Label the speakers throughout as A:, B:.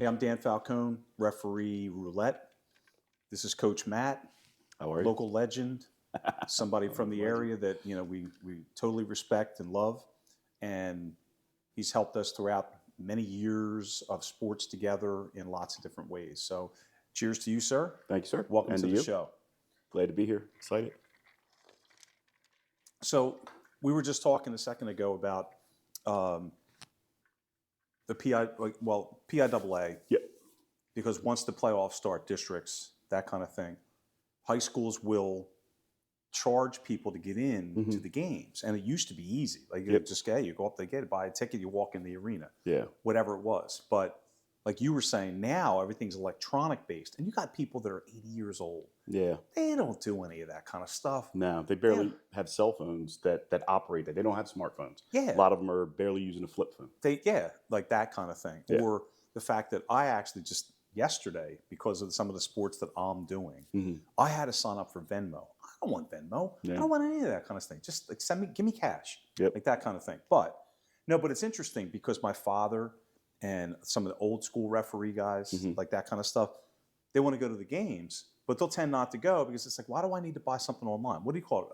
A: Hey, I'm Dan Falcone, referee roulette. This is Coach Matt,
B: How are you?
A: local legend, somebody from the area that we totally respect and love, and he's helped us throughout many years of sports together in lots of different ways. So, cheers to you, sir.
B: Thank you, sir.
A: Welcome
B: And
A: to
B: to
A: the
B: you.
A: show.
B: Glad to be here. Excited.
A: So, we were just talking a second ago about the PIAA.
B: Yep.
A: Because once the playoffs start, districts, that kind of thing, high schools will charge people to get in to the games. And it used to be easy. Like you just you go up there, buy a ticket, you walk in the arena.
B: Yeah.
A: Whatever it was. But like you were saying, now everything's electronic based. And you got people that are 80 years old.
B: Yeah.
A: They don't do any of that kind of stuff.
B: No, they barely have cell phones that operate that. They don't have smartphones.
A: Yeah.
B: A lot of them are barely using a flip phone.
A: Like that kind of thing.
B: Yeah.
A: Or the fact that I actually just yesterday, because of some of the sports that I'm doing, I had to sign up for Venmo. I don't want Venmo.
B: Yeah.
A: I don't want any of that kind of thing. Just like give me cash,
B: Yep.
A: like that kind of thing. But it's interesting because my father and some of the old school referee guys, like that kind of stuff, they want to go to the games, but they'll tend not to go because it's like, why do I need to buy something online? What do you call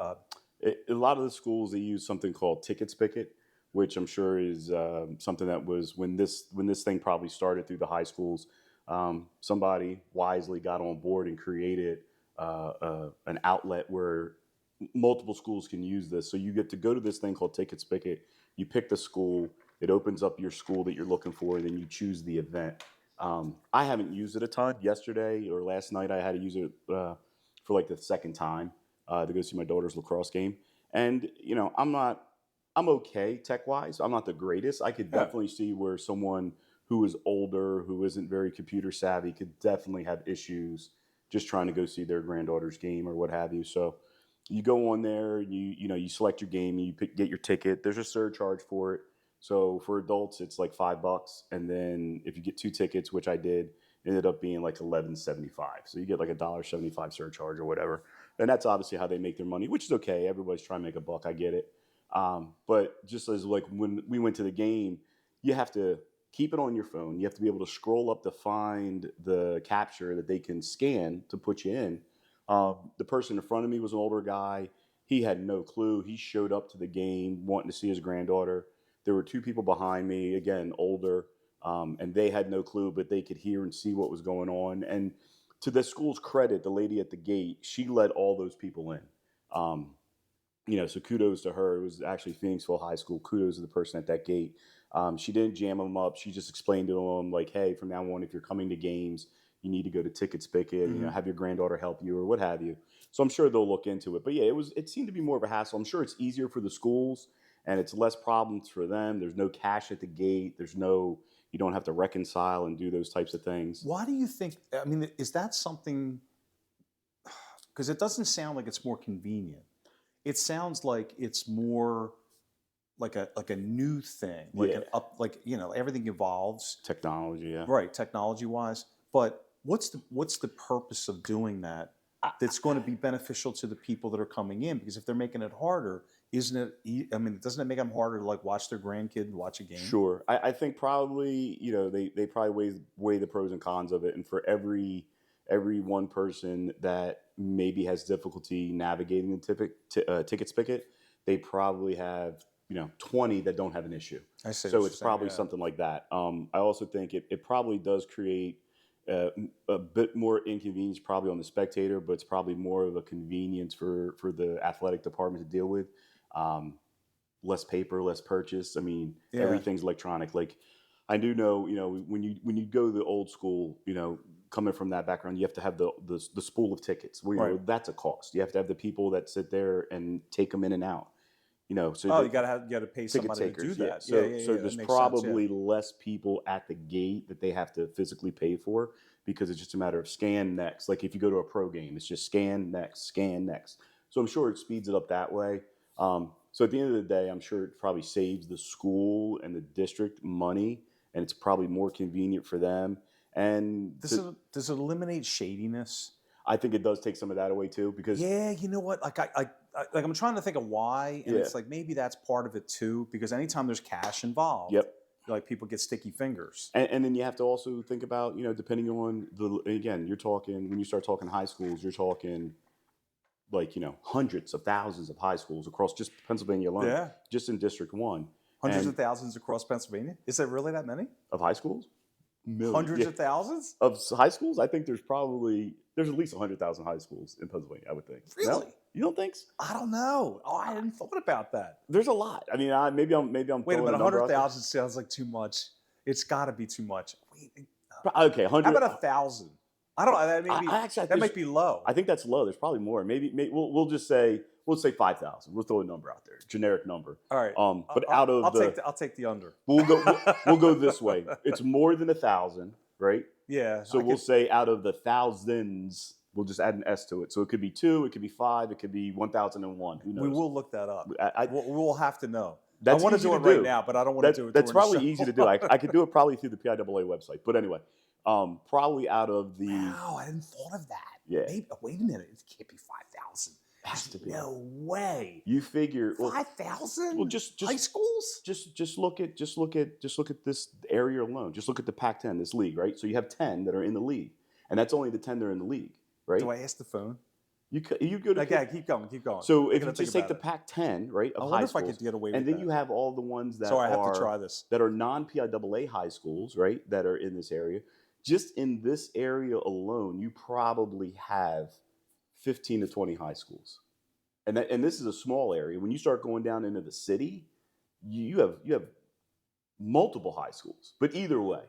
A: it?
B: A lot of the schools, they use something called ticket spigot, which I'm sure is something that was when this thing probably started through the high schools. Somebody wisely got on board and created an outlet where multiple schools can use this. So you get to go to this thing called Ticket Spigot. You pick the school. It opens up your school that you're looking for, and then you choose the event. I haven't used it a ton. Yesterday or last night, I had to use it for like the second time to go see my daughter's lacrosse game. And I'm okay tech-wise. I'm not the greatest. I could definitely see where someone who is older, who isn't very computer savvy, could definitely have issues just trying to go see their granddaughter's game or what have you. So you go on there, you select your game, you get your ticket. There's a surcharge for it. So for adults, it's like $5, and then if you get 2 tickets, which I did, it ended up being like $11.75. So you get like $1.75 surcharge or whatever. And that's obviously how they make their money, which is okay. Everybody's trying to make a buck. I get it. But just as like when we went to the game, you have to keep it on your phone. You have to be able to scroll up to find the capture that they can scan to put you in. The person in front of me was an older guy. He had no clue. He showed up to the game wanting to see his granddaughter. There were 2 people behind me, again, older, and they had no clue, but they could hear and see what was going on. And to the school's credit, the lady at the gate, she let all those people in. So kudos to her. It was actually Phoenixville High School. Kudos to the person at that gate. She didn't jam them up. She just explained to them, like, hey, from now on, if you're coming to games, you need to go to Ticket Spigot, have your granddaughter help you or what have you. So I'm sure they'll look into it. But yeah, it seemed to be more of a hassle. I'm sure it's easier for the schools and it's less problems for them. There's no cash at the gate. You don't have to reconcile and do those types of things.
A: Why do you think, is that something, because it doesn't sound like it's more convenient. It sounds like it's more like a new thing, everything evolves.
B: Technology, yeah.
A: Right, technology-wise. But what's the purpose of doing that that's going to be beneficial to the people that are coming in? Because if they're making it harder, doesn't it make them harder to watch their grandkid watch a game?
B: Sure. I think probably, they probably weigh the pros and cons of it. And for every one person that maybe has difficulty navigating the Ticket Spigot, they probably have 20 that don't have an issue.
A: I see.
B: So it's probably something like that. I also think it probably does create a bit more inconvenience probably on the spectator, but it's probably more of a convenience for the athletic department to deal with. Less paper, less purchase. Everything's electronic. Like I do know, when you go the old school, coming from that background, you have to have the spool of tickets. Where that's a cost. You have to have the people that sit there and take them in and out. So
A: you got to pay somebody to do that.
B: So there's probably less people at the gate that they have to physically pay for because it's just a matter of scan next. Like if you go to a pro game, it's just scan next, scan next. So I'm sure it speeds it up that way. So at the end of the day, I'm sure it probably saves the school and the district money, and it's probably more convenient for them. And
A: does it eliminate shadiness?
B: I think it does take some of that away too, because
A: you know what? Like I'm trying to think of why, and it's like maybe that's part of it too. Because anytime there's cash involved, like people get sticky fingers.
B: And then you have to also think about, depending on again, you're talking, when you start talking high schools, you're talking like, hundreds of thousands of high schools across just Pennsylvania alone,
A: Yeah.
B: just in District 1.
A: Hundreds of thousands across Pennsylvania? Is there really that many?
B: Of high schools? Millions.
A: Hundreds of thousands?
B: Of high schools? I think there's at least 100,000 high schools in Pennsylvania, I would think.
A: Really?
B: No? You don't think so?
A: I don't know. Oh, I hadn't thought about that.
B: There's a lot. I mean, maybe I'm
A: Wait a
B: throwing
A: minute,
B: a number out there.
A: 100,000 sounds like too much. It's got to be too much. Wait,
B: Okay, 100.
A: how about 1,000? I don't. That might be low.
B: I think that's low. There's probably more. Maybe we'll just say 5,000. We'll throw a number out there, generic number.
A: All right.
B: But
A: I'll take the under.
B: we'll go this way. It's more than 1,000, right?
A: Yeah.
B: So we'll say out of the thousands, we'll just add an S to it. So it could be 2, it could be 5, it could be 1,001. Who knows?
A: We will look that up. We'll have to know. I
B: That's
A: want to
B: easy
A: do it
B: to do.
A: right now, but I don't want to do it.
B: That's
A: during the
B: probably
A: show.
B: easy to do. I could do it probably through the PIAA website. But anyway, probably out of the
A: Wow, I hadn't thought of that.
B: Yeah.
A: Wait a minute. It can't be 5,000.
B: has to be.
A: No way.
B: You figure
A: 5,000?
B: Well, just
A: high schools?
B: Just look at this area alone. Just look at the Pac-10, this league, right? So you have 10 that are in the league, and that's only the 10 that are in the league, right?
A: Do I ask the phone?
B: You go to
A: Okay, keep going.
B: So if you just take the Pac-10, right, of
A: I
B: high
A: wonder if
B: schools,
A: I could get away with
B: and then
A: that.
B: you have all the ones that
A: So I have to try this.
B: that are non-PIAA high schools, right, that are in this area. Just in this area alone, you probably have 15 to 20 high schools. And this is a small area. When you start going down into the city, you have multiple high schools. But either way,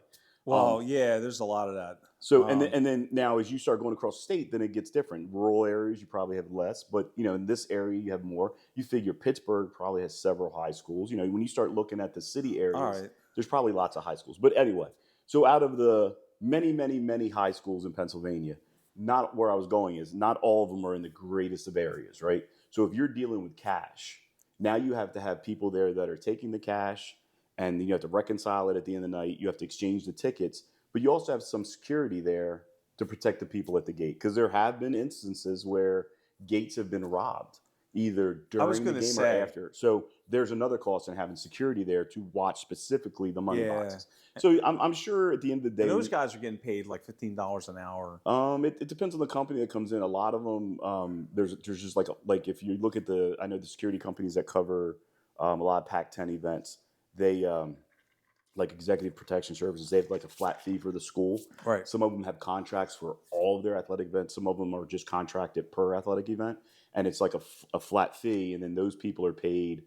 A: well, yeah, there's a lot of that.
B: So and then now as you start going across the state, then it gets different. Rural areas you probably have less, but in this area you have more. You figure Pittsburgh probably has several high schools. When you start looking at the city areas, there's probably lots of high schools. But anyway, so out of the many high schools in Pennsylvania, not where I was going is not all of them are in the greatest of areas, right? So if you're dealing with cash, now you have to have people there that are taking the cash, and you have to reconcile it at the end of the night. You have to exchange the tickets, but you also have some security there to protect the people at the gate, because there have been instances where gates have been robbed, either during the game or after. So there's another cost in having security there to watch specifically the money boxes. So I'm sure at the end of the day,
A: and those guys are getting paid like $15 an hour.
B: It depends on the company that comes in. A lot of them, there's just like if you look at I know the security companies that cover a lot of Pac-10 events, they like Executive Protection Services, they have like a flat fee for the school.
A: Right.
B: Some of them have contracts for all of their athletic events. Some of them are just contracted per athletic event, and it's like a flat fee, and then those people are paid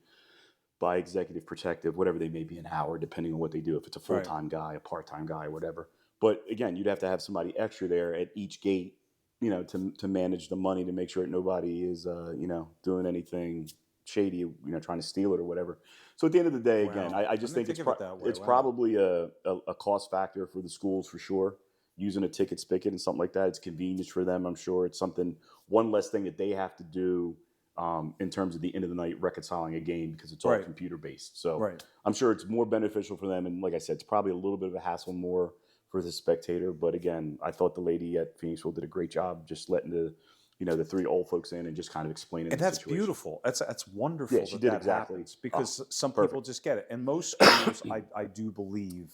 B: by Executive Protective, whatever they may be an hour, depending on what they do. If it's a full-time guy, a part-time guy, whatever. But again, you'd have to have somebody extra there at each gate, to manage the money, to make sure that nobody is, doing anything shady, trying to steal it or whatever. So at the end of the day, again, I just think it's probably a cost factor for the schools for sure. Using a ticket spigot and something like that, it's convenience for them. I'm sure it's one less thing that they have to do in terms of the end of the night reconciling a game, because it's all computer based. So I'm sure it's more beneficial for them. And like I said, it's probably a little bit of a hassle more for the spectator. But again, I thought the lady at Phoenixville did a great job just letting the three old folks in and just kind of explaining.
A: And
B: the
A: that's
B: situation.
A: Beautiful. That's wonderful.
B: Yeah, she did exactly.
A: Happens, because some people just get it, and most schools, I do believe,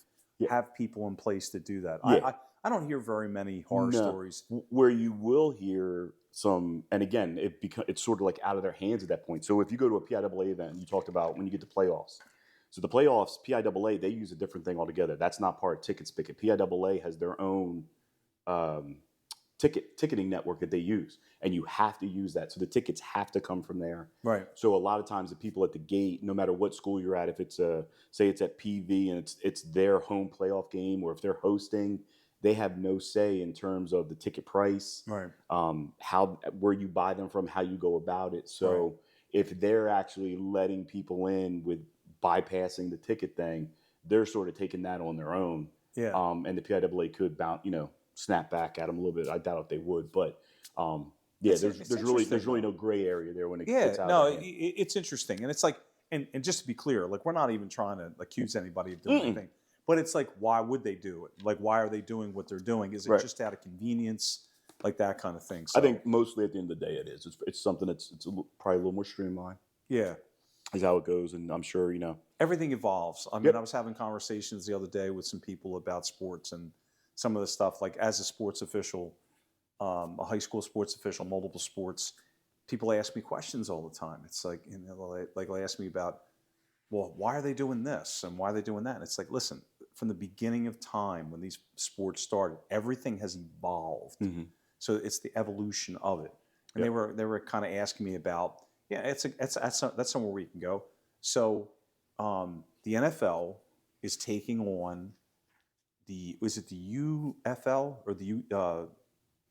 A: have people in place to do that.
B: Yeah.
A: I don't hear very many horror stories.
B: Where you will hear some, and again, it's sort of like out of their hands at that point. So if you go to a PIAA event, you talked about when you get to playoffs. So the playoffs, PIAA, they use a different thing altogether. That's not part of Ticket Spigot. PIAA has their own ticketing network that they use, and you have to use that. So the tickets have to come from there.
A: Right.
B: So a lot of times the people at the gate, no matter what school you're at, if it's say it's at PV and it's their home playoff game, or if they're hosting, they have no say in terms of the ticket price,
A: right?
B: Where you buy them from, how you go about it. So if they're actually letting people in with bypassing the ticket thing, they're sort of taking that on their own.
A: Yeah.
B: And the PIAA could snap back at them a little bit. I doubt if they would, but there's really no gray area there when it gets out.
A: No, it's interesting, and it's like, and just to be clear, like, we're not even trying to accuse anybody of doing anything. But it's like, why would they do it? Like, why are they doing what they're doing? Is it just out of convenience, like that kind of thing? So,
B: I think mostly at the end of the day, it is. It's something that's probably a little more streamlined.
A: Yeah.
B: is how it goes. And I'm sure,
A: Everything evolves. I mean, I
B: yep.
A: was having conversations the other day with some people about sports and some of the stuff. Like as a sports official, a high school sports official, multiple sports, people ask me questions all the time. It's like, like they ask me about, well, why are they doing this and why are they doing that? And it's like, listen, from the beginning of time when these sports started, everything has evolved.
B: Hmm.
A: So it's the evolution of it. And
B: Yep.
A: they were kind of asking me about, yeah, that's somewhere we can go. So the NFL is taking on is it the UFL or the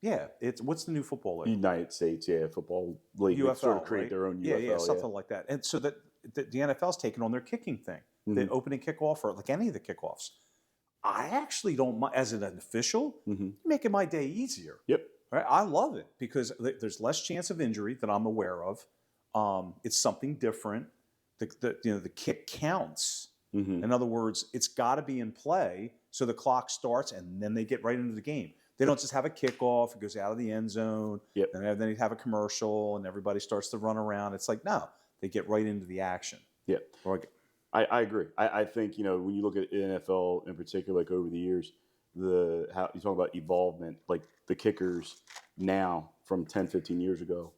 A: yeah, it's what's the new football league?
B: United States, yeah, football league. They sort of
A: UFL,
B: create
A: right?
B: their own
A: Yeah, yeah,
B: UFL, yeah.
A: something like that. And so that the NFL's taking on their kicking thing, the
B: Hmm.
A: opening kickoff or like any of the kickoffs. I actually don't mind as an official,
B: Hmm.
A: making my day easier.
B: Yep.
A: Right? I love it because there's less chance of injury that I'm aware of. It's something different. The kick counts.
B: Hmm.
A: In other words, it's got to be in play so the clock starts and then they get right into the game. They don't just have a kickoff, it goes out of the end zone,
B: Yep.
A: and then you have a commercial and everybody starts to run around. It's like, no, they get right into the action.
B: Yep.
A: Like,
B: I agree. I think, when you look at the NFL in particular, like over the years, how you talk about evolvement, like the kickers now from 10, 15 years ago,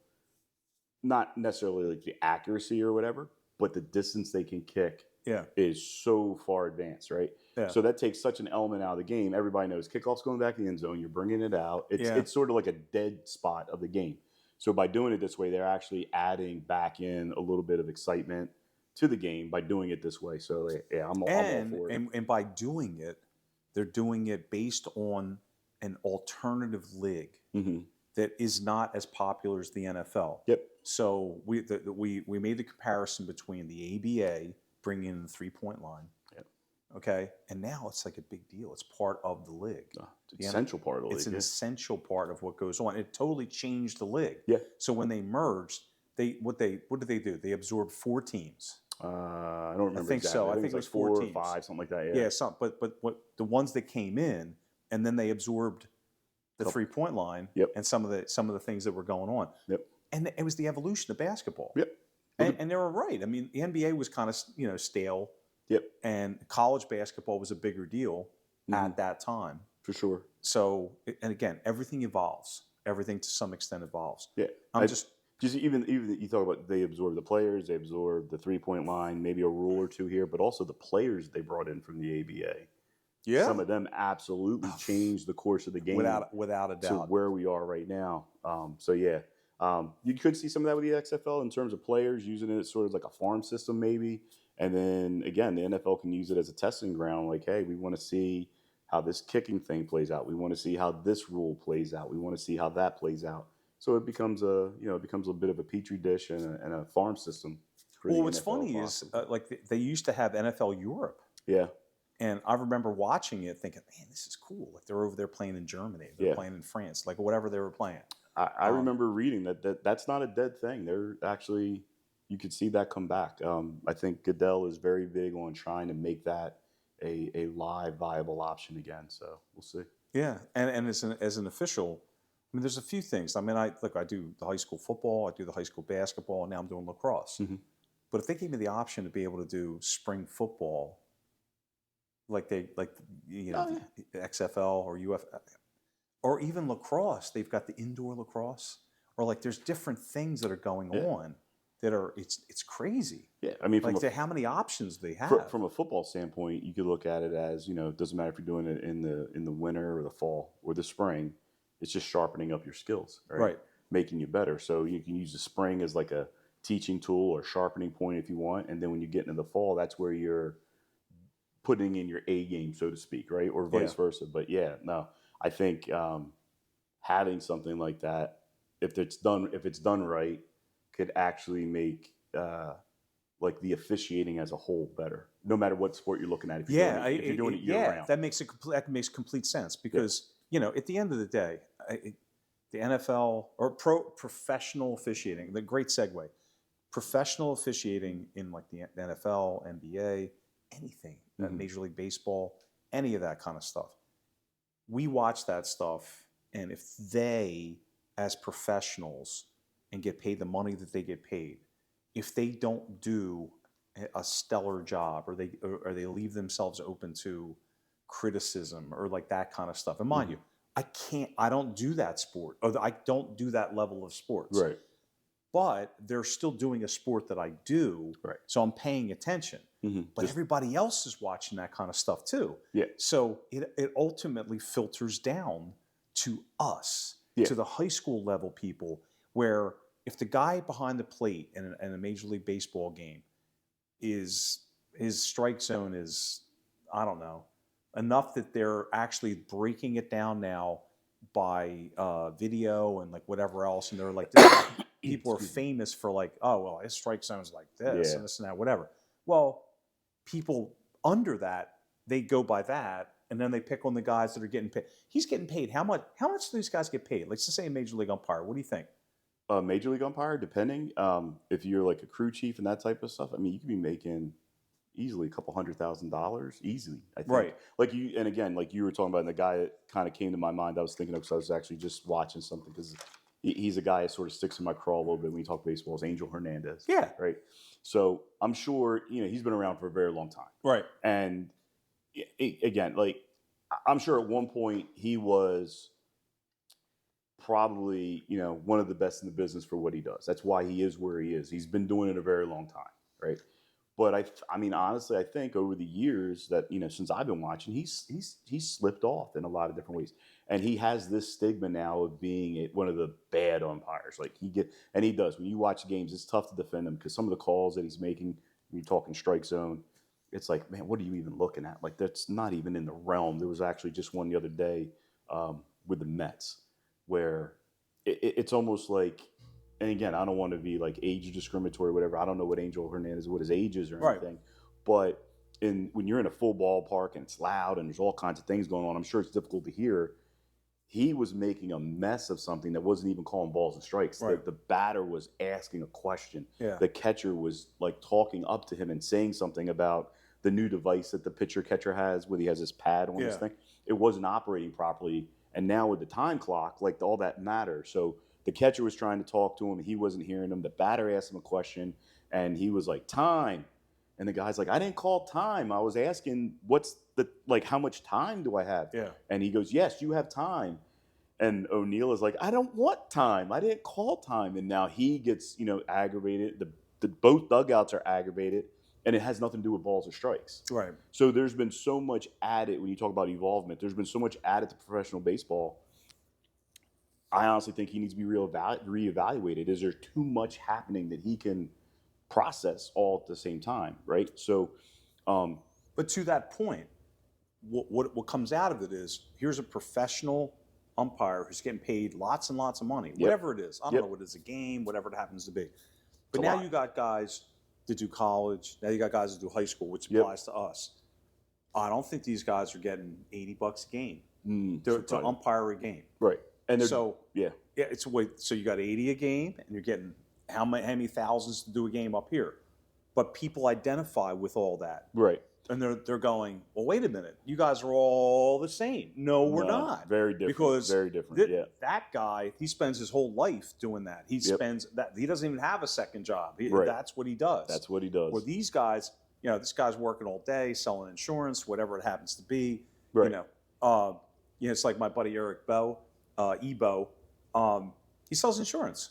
B: not necessarily like the accuracy or whatever, but the distance they can kick
A: yeah,
B: is so far advanced, right?
A: yeah,
B: So that takes such an element out of the game. Everybody knows kickoff's going back in the end zone. You're bringing it out.
A: yeah.
B: It's sort of like a dead spot of the game. So by doing it this way, they're actually adding back in a little bit of excitement to the game by doing it this way. So yeah, I'm all for it.
A: And by doing it, they're doing it based on an alternative league
B: Hmm.
A: that is not as popular as the NFL.
B: Yep.
A: So we made the comparison between the ABA bringing in the 3-point line,
B: Yep.
A: okay, and now it's like a big deal. It's part of the league.
B: It's an essential part of the league.
A: It's an essential part of what goes on. It totally changed the league.
B: Yeah.
A: So when they merged, what did they do? They absorbed 4 teams.
B: I don't remember.
A: I think
B: exactly.
A: so. I think it was
B: like
A: 4
B: 4
A: teams.
B: or 5, something like that. Yeah.
A: Yeah, but what the ones that came in, and then they absorbed the
B: Couple.
A: 3-point line
B: Yep.
A: and some of the things that were going on.
B: Yep.
A: And it was the evolution of basketball.
B: Yep.
A: And they were right. I mean, the NBA was kind of stale.
B: Yep.
A: And college basketball was a bigger deal
B: Mhm.
A: at that time.
B: For sure.
A: So, and again, everything evolves. Everything to some extent evolves.
B: Yeah. Just even you talk about they absorb the players, they absorb the 3-point line, maybe a rule or two here, but also the players they brought in from the ABA.
A: Yeah.
B: Some of them absolutely changed the course of the game
A: without a
B: to
A: doubt.
B: where we are right now. So yeah, you could see some of that with the XFL in terms of players using it as sort of like a farm system maybe. And then again, the NFL can use it as a testing ground. Like, hey, we want to see how this kicking thing plays out. We want to see how this rule plays out. We want to see how that plays out. So it becomes a bit of a petri dish and a farm system.
A: Well, what's funny is like they used to have NFL Europe.
B: Yeah.
A: And I remember watching it thinking, man, this is cool. Like they're over there playing in Germany. They're playing in France, like whatever they were playing.
B: I remember reading that's not a dead thing. They're actually, you could see that come back. I think Goodell is very big on trying to make that a live, viable option again. So we'll see.
A: Yeah. And as an official, I mean, there's a few things. I mean, I do the high school football, I do the high school basketball, and now I'm doing lacrosse.
B: Mm-hmm.
A: But if they gave me the option to be able to do spring football, XFL or UF, or even lacrosse, they've got the indoor lacrosse, or like there's different things that are going on that are it's crazy.
B: Yeah, I mean,
A: how many options they have.
B: From a football standpoint, you could look at it as it doesn't matter if you're doing it in the winter or the fall or the spring. It's just sharpening up your skills, right? Making you better. So you can use the spring as like a teaching tool or sharpening point if you want, and then when you get into the fall, that's where you're putting in your A game, so to speak, right? Or vice versa. But yeah, no, I think having something like that, if it's done right, could actually make like the officiating as a whole better, no matter what sport you're looking at. If you're doing it year round,
A: that makes complete sense because at the end of the day, the NFL or professional officiating, the great segue, professional officiating in like the NFL, NBA, anything, Major League Baseball, any of that kind of stuff. We watch that stuff, and if they, as professionals, and get paid the money that they get paid, if they don't do a stellar job, or they leave themselves open to criticism or like that kind of stuff. And mind you, I don't do that sport, or I don't do that level of sports.
B: Right.
A: But they're still doing a sport that I do.
B: Right.
A: So I'm paying attention. But everybody else is watching that kind of stuff too.
B: Yeah.
A: So it ultimately filters down to us, to the high school level people, where if the guy behind the plate in a Major League Baseball game his strike zone is, I don't know, enough that they're actually breaking it down now by video and like whatever else, and they're like, people are famous for like, oh well, his strike zone's like this and this and that, whatever. Well, people under that, they go by that, and then they pick on the guys that are getting paid. He's getting paid how much? How much do these guys get paid? Let's just say a Major League umpire. What do you think?
B: Major League umpire, depending. If you're like a crew chief and that type of stuff, I mean, you could be making easily a couple $100,000 easily, I think.
A: Right.
B: Like you, and again, like you were talking about, and the guy that kind of came to my mind, I was thinking of, because I was actually just watching something, because he's a guy that sort of sticks in my craw a little bit when you talk baseball, is Angel Hernandez.
A: Yeah.
B: Right. So I'm sure, he's been around for a very long time.
A: Right.
B: And again, like I'm sure at one point he was probably, one of the best in the business for what he does. That's why he is where he is. He's been doing it a very long time, right? But I mean, honestly, I think over the years that, since I've been watching, he's slipped off in a lot of different ways. And he has this stigma now of being one of the bad umpires. Like he does. When you watch games, it's tough to defend him, because some of the calls that he's making, when you're talking strike zone, it's like, man, what are you even looking at? Like, that's not even in the realm. There was actually just one the other day with the Mets, where it's almost like, and again, I don't want to be like age discriminatory or whatever. I don't know what Angel Hernandez, what his age is or anything. But when you're in a full ballpark and it's loud and there's all kinds of things going on, I'm sure it's difficult to hear. He was making a mess of something that wasn't even calling balls and strikes.
A: Right.
B: The batter was asking a question.
A: Yeah.
B: The catcher was like talking up to him and saying something about the new device that the pitcher-catcher has, where he has his pad on his thing. It wasn't operating properly. And now with the time clock, like all that matters. So the catcher was trying to talk to him, and he wasn't hearing him. The batter asked him a question, and he was like, time. And the guy's like, I didn't call time. I was asking, how much time do I have?
A: Yeah.
B: And he goes, yes, you have time. And O'Neill is like, I don't want time. I didn't call time. And now he gets, aggravated. Both dugouts are aggravated, and it has nothing to do with balls or strikes.
A: Right.
B: So there's been so much added, when you talk about evolvement, there's been so much added to professional baseball. I honestly think he needs to be reevaluated. Is there too much happening that he can process all at the same time, right? So,
A: but to that point, what comes out of it is, here's a professional umpire who's getting paid lots and lots of money, whatever it is. I don't know what it is, a game, whatever it happens to be. But now you got guys that do college. Now you got guys that do high school, which applies to us. I don't think these guys are getting $80 a game to umpire a game.
B: Right. And
A: so it's a way. So you got 80 a game, and you're getting how many thousands to do a game up here. But people identify with all that,
B: right?
A: And they're going, well, wait a minute, you guys are all the same. No, we're not.
B: Very different.
A: Because
B: very different.
A: That guy, he spends his whole life doing that. He spends that. He doesn't even have a second job. That's what he does.
B: That's what he does.
A: Where these guys, this guy's working all day selling insurance, whatever it happens to be.
B: Right.
A: It's like my buddy Eric Ebo. He sells insurance,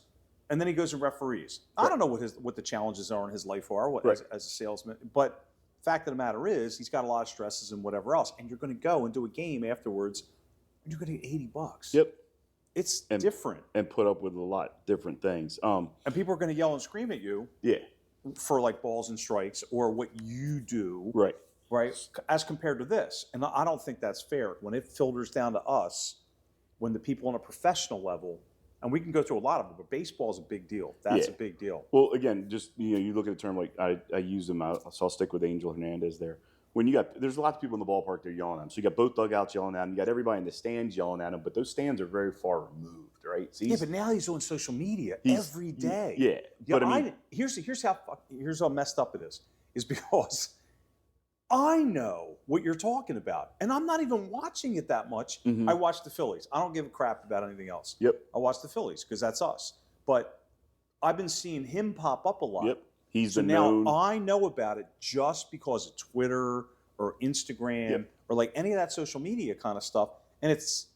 A: and then he goes and referees. Right. I don't know what the challenges are in his life are as a salesman, but fact of the matter is, he's got a lot of stresses and whatever else. And you're going to go and do a game afterwards, and you're going to get $80.
B: Yep,
A: it's different,
B: and put up with a lot different things.
A: And people are going to yell and scream at you.
B: Yeah.
A: For like balls and strikes or what you do.
B: Right.
A: Right. As compared to this, and I don't think that's fair when it filters down to us. When the people on a professional level, and we can go through a lot of them, but baseball is a big deal. That's a big deal.
B: Well, again, just you look at a term like I use them out, so I'll stick with Angel Hernandez there. When there's lots of people in the ballpark they're yelling at him. So you got both dugouts yelling at him. You got everybody in the stands yelling at him, but those stands are very far removed, right? So
A: but now he's on social media every day.
B: Yeah, but
A: here's how messed up it is because I know what you're talking about, and I'm not even watching it that much. I watch the Phillies. I don't give a crap about anything else.
B: Yep.
A: I watch the Phillies because that's us. But I've been seeing him pop up a lot.
B: Yep. He's
A: So
B: the
A: now
B: known.
A: I know about it just because of Twitter or Instagram
B: Yep.
A: or like any of that social media kind of stuff. And it's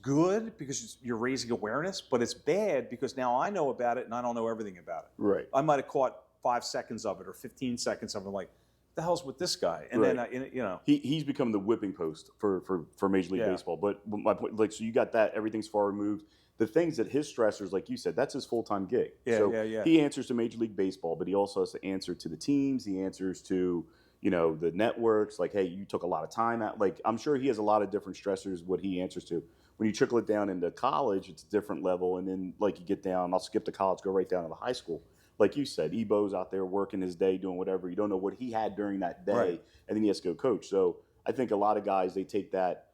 A: good because you're raising awareness, but it's bad because now I know about it and I don't know everything about it.
B: Right.
A: I might have caught 5 seconds of it or 15 seconds of it. I'm like, the hell's with this guy? And
B: Right.
A: then
B: He's become the whipping post for Major League
A: Yeah.
B: Baseball. But my point, like, so you got that, everything's far removed. The things that his stressors, like you said, that's his full-time gig.
A: Yeah,
B: so
A: yeah.
B: he answers to Major League Baseball, but he also has to answer to the teams. He answers to, the networks. Like, hey, you took a lot of time out. Like, I'm sure he has a lot of different stressors. What he answers to. When you trickle it down into college, it's a different level. And then, like, you get down. I'll skip the college, go right down to the high school. Like you said, Ebo's out there working his day, doing whatever. You don't know what he had during that day,
A: Right.
B: and then he has to go coach. So I think a lot of guys, they take that,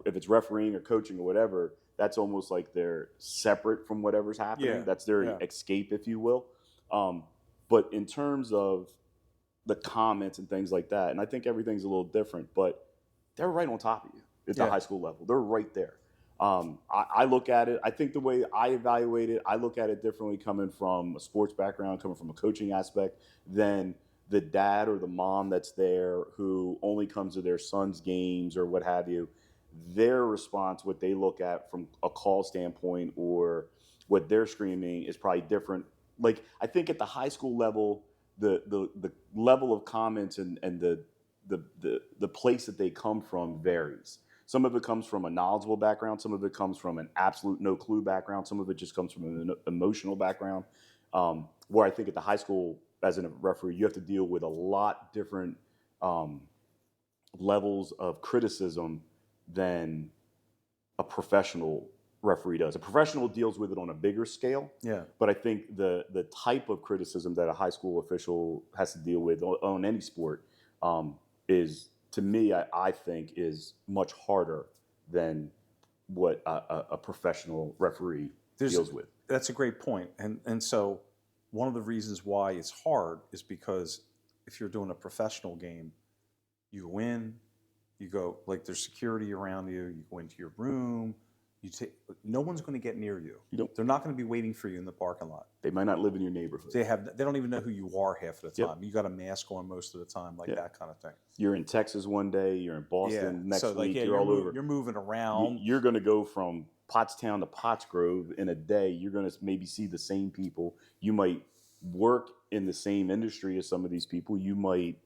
B: if it's refereeing or coaching or whatever, that's almost like they're separate from whatever's happening.
A: Yeah.
B: That's their escape, if you will. But in terms of the comments and things like that, and I think everything's a little different, but they're right on top of you at the high school level. They're right there. I look at it, I think the way I evaluate it, I look at it differently coming from a sports background, coming from a coaching aspect, than the dad or the mom that's there who only comes to their son's games or what have you. Their response, what they look at from a call standpoint or what they're screaming is probably different. Like, I think at the high school level, the level of comments and the place that they come from varies. Some of it comes from a knowledgeable background. Some of it comes from an absolute no clue background. Some of it just comes from an emotional background. Where I think at the high school, as a referee, you have to deal with a lot different levels of criticism than a professional referee does. A professional deals with it on a bigger scale.
A: Yeah.
B: But I think the type of criticism that a high school official has to deal with on any sport is, to me, I think, is much harder than what a professional referee deals with.
A: That's a great point. And so one of the reasons why it's hard is because if you're doing a professional game, you go in, you go, like, there's security around you, you go into your room, no one's going to get near you. They're not going to be waiting for you in the parking lot.
B: They might not live in your neighborhood.
A: They don't even know who you are half of the time. You got a mask on most of the time, like that kind of thing.
B: You're in Texas one day, you're in Boston next week, you're all over.
A: You're moving around.
B: You're going to go from Pottstown to Pottsgrove in a day. You're going to maybe see the same people. You might work in the same industry as some of these people. You might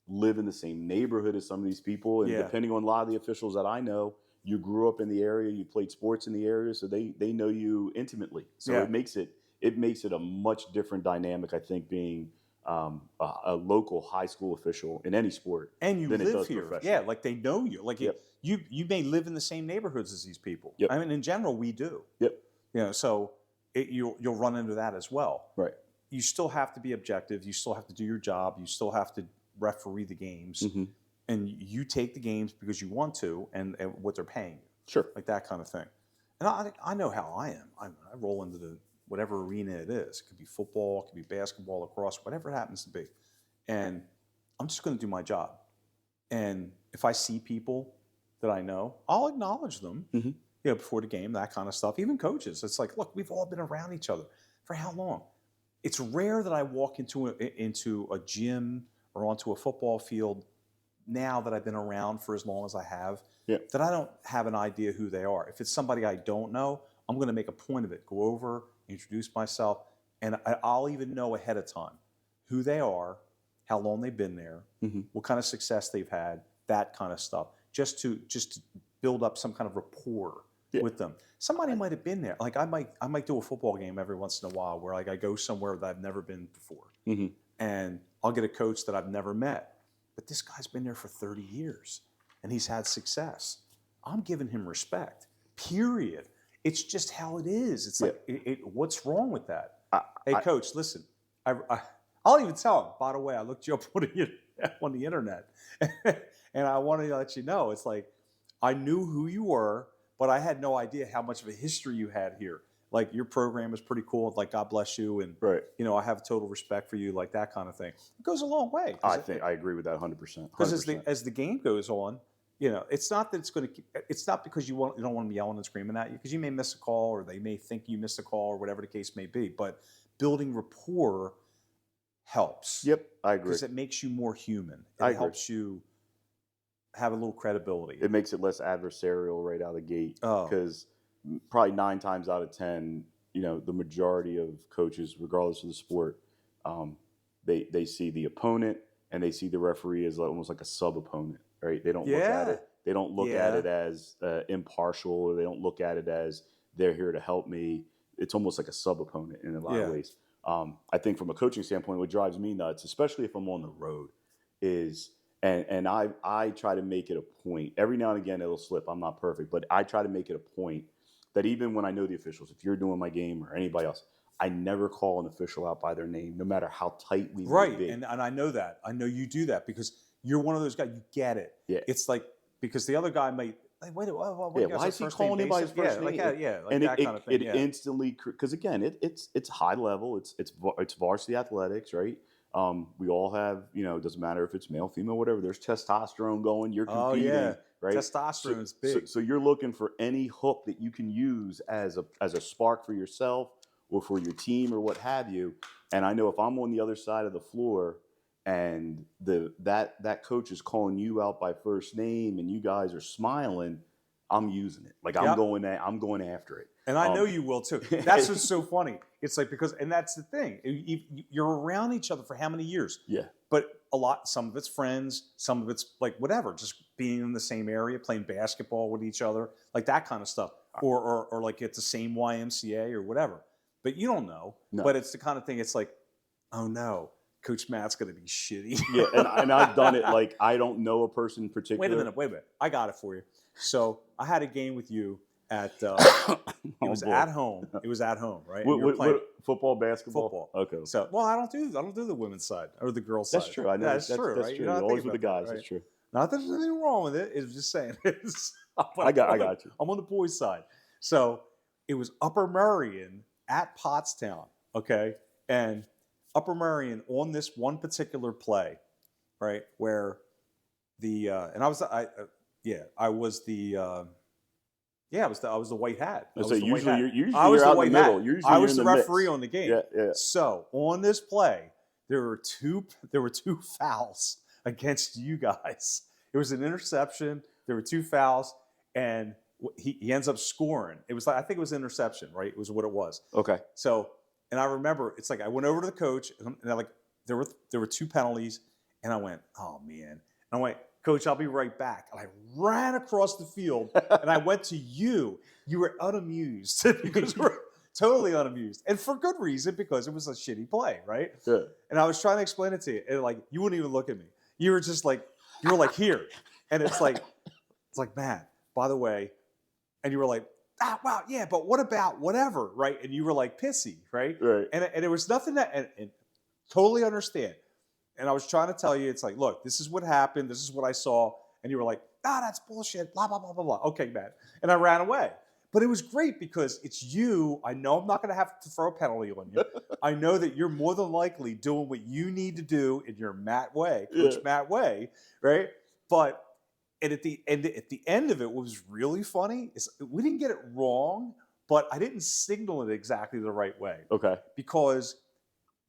B: live in the same neighborhood as some of these people. And depending on a lot of the officials that I know, you grew up in the area, you played sports in the area, so they know you intimately. So it makes it a much different dynamic, I think, being a local high school official in any sport.
A: And you
B: than
A: live
B: it does
A: here. Yeah, like they know you. Like you may live in the same neighborhoods as these people. I mean, in general, we do. So you'll run into that as well.
B: Right.
A: You still have to be objective. You still have to do your job. You still have to referee the games.
B: Mm-hmm.
A: And you take the games because you want to and what they're paying you.
B: Sure.
A: Like that kind of thing. And I know how I am. I roll into whatever arena it is. It could be football, it could be basketball, lacrosse, whatever it happens to be. And I'm just going to do my job. And if I see people that I know, I'll acknowledge them, before the game, that kind of stuff. Even coaches. It's like, look, we've all been around each other. For how long? It's rare that I walk into a gym or onto a football field now that I've been around for as long as I have, that I don't have an idea who they are. If it's somebody I don't know, I'm going to make a point of it. Go over, introduce myself, and I'll even know ahead of time who they are, how long they've been there, what kind of success they've had, that kind of stuff, just to build up some kind of rapport with them. Somebody might have been there. Like I might do a football game every once in a while where like I go somewhere that I've never been before, and I'll get a coach that I've never met. But this guy's been there for 30 years, and he's had success. I'm giving him respect, period. It's just how it is. It's like, what's wrong with that? Hey, coach, listen, I'll even tell him, by the way, I looked you up on the internet, and I wanted to let you know, it's like, I knew who you were, but I had no idea how much of a history you had here. Like, your program is pretty cool. Like, God bless you. And, I have total respect for you, like that kind of thing. It goes a long way.
B: I agree with that 100%.
A: Because as the game goes on, it's not that it's not because you don't want them yelling and screaming at you, because you may miss a call or they may think you missed a call or whatever the case may be. But building rapport helps.
B: Yep, I agree.
A: Because it makes you more human.
B: I
A: It
B: agree.
A: helps you have a little credibility.
B: It makes it less adversarial right out of the gate.
A: Oh.
B: Because probably 9 times out of 10, the majority of coaches, regardless of the sport, they see the opponent and they see the referee as almost like a sub-opponent, right? They don't look at it. They don't look at it as impartial, or they don't look at it as they're here to help me. It's almost like a sub-opponent in a lot of ways. I think from a coaching standpoint, what drives me nuts, especially if I'm on the road, is and I try to make it a point. Every now and again, it'll slip. I'm not perfect, but I try to make it a point that even when I know the officials, if you're doing my game or anybody else, I never call an official out by their name, no matter how tight we may be.
A: And I know that. I know you do that because you're one of those guys. You get it.
B: Yeah.
A: It's like, because the other guy might, like, wait,
B: why is he calling him by his first name?
A: Like
B: and
A: that kind of thing.
B: It instantly, because again, it's high level. It's varsity athletics, right? We all have, it doesn't matter if it's male, female, whatever. There's testosterone going. You're competing, right?
A: Testosterone is big.
B: So you're looking for any hook that you can use as a spark for yourself or for your team or what have you. And I know if I'm on the other side of the floor and that coach is calling you out by first name and you guys are smiling, I'm using it. Like I'm going after it.
A: And I know you will too. That's what's so funny. It's like, and that's the thing. You're around each other for how many years?
B: Yeah.
A: But some of it's friends, some of it's like whatever, just being in the same area, playing basketball with each other, like that kind of stuff. Or like at the same YMCA or whatever. But you don't know. No. But it's the kind of thing, it's like, oh no, Coach Matt's going to be shitty.
B: Yeah, and I've done it. Like, I don't know a person in particular.
A: Wait a minute. I got it for you. So I had a game with you at, it was at home. It was at home, right?
B: What, football, basketball?
A: Football.
B: Okay.
A: So, well, I don't do the women's side or the girls' side.
B: That's true. I know.
A: That's true, right?
B: That's true. Always with the guys. Right? That's true.
A: Not that there's anything wrong with it. It's just saying.
B: I got you.
A: I'm on the boys' side. So it was Upper Merion at Pottstown, okay? And Upper Merion on this one particular play, right, where I was the white hat.
B: Usually you're
A: I was
B: out
A: the
B: in
A: white
B: the
A: hat.
B: middle.
A: I was the referee on the game.
B: Yeah.
A: So on this play, there were two fouls against you guys. It was an interception. There were 2 fouls, and he ends up scoring. It was like, I think it was an interception, right? It was what it was.
B: Okay.
A: So, and I remember, it's like I went over to the coach, and there were 2 penalties, and I went, oh man. And I went, Coach, I'll be right back. And I ran across the field, and I went to you. You were unamused because you were totally unamused, and for good reason, because it was a shitty play, right?
B: Yeah.
A: And I was trying to explain it to you, and like you wouldn't even look at me. You were just like, here, and it's like, Matt, by the way, and you were like, wow, yeah, but what about whatever, right? And you were like pissy, right?
B: Right.
A: And there was nothing and totally understand. And I was trying to tell you, it's like, look, this is what happened. This is what I saw. And you were like, that's bullshit, blah, blah, blah, blah, blah. Okay, Matt. And I ran away. But it was great because it's you. I know I'm not going to have to throw a penalty on you. I know that you're more than likely doing what you need to do in your Matt way, Coach Matt way, right? But at the end of it, what was really funny is we didn't get it wrong, but I didn't signal it exactly the right way.
B: Okay.
A: Because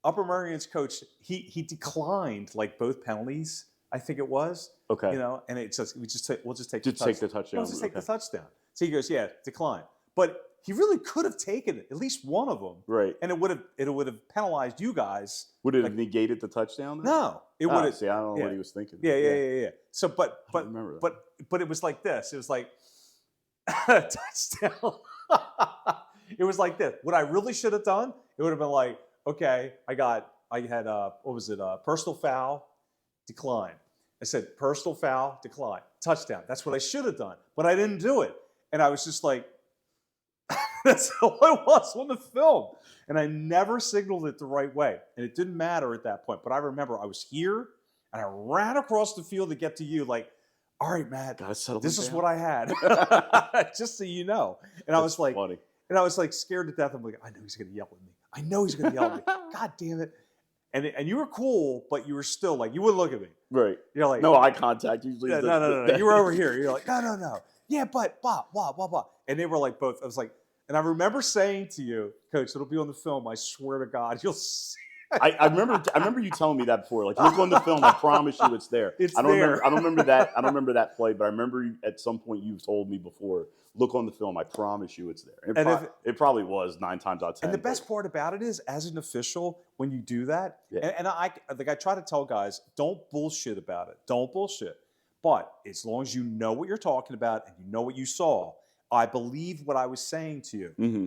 A: Upper Merion's coach, he declined like both penalties, I think it was.
B: Okay.
A: And it says we'll just take
B: the touchdown.
A: We'll just take the touchdown. So he goes, yeah, decline. But he really could have taken at least one of them.
B: Right.
A: And it would have penalized you guys.
B: Would it have negated the touchdown then?
A: No. It would have.
B: See, I don't know what he was thinking.
A: Yeah. So but it was like this. It was like touchdown. It was like this. What I really should have done, it would have been like, okay, I had personal foul, decline. I said personal foul, decline, touchdown. That's what I should have done, but I didn't do it. And I was just like, that's all it was on the film. And I never signaled it the right way. And it didn't matter at that point. But I remember I was here and I ran across the field to get to you like, all right, Matt, this is what I had. Just so you know. And I was like,
B: funny.
A: And I was like scared to death. I'm like, I know he's going to yell at me. I know he's going to yell at me. God damn it. And you were cool, but you were still like, you wouldn't look at me.
B: Right.
A: You're like,
B: no eye contact usually.
A: No. You were over here. You're like, no. Yeah, but blah, blah, blah, blah. And they were like both. I was like, And I remember saying to you, Coach, it'll be on the film. I swear to God, you'll see.
B: I remember you telling me that before. Like, look on the film. I promise you, it's there.
A: It's
B: I don't
A: there.
B: remember. I don't remember that. I don't remember that play, but I remember at some point you've told me before. Look on the film. I promise you, it's there. It probably was 9 times out of 10.
A: And the best part about it is, as an official, when you do that,
B: Yeah.
A: and I try to tell guys, don't bullshit about it. Don't bullshit. But as long as you know what you're talking about and you know what you saw, I believe what I was saying to you,
B: Mm-hmm.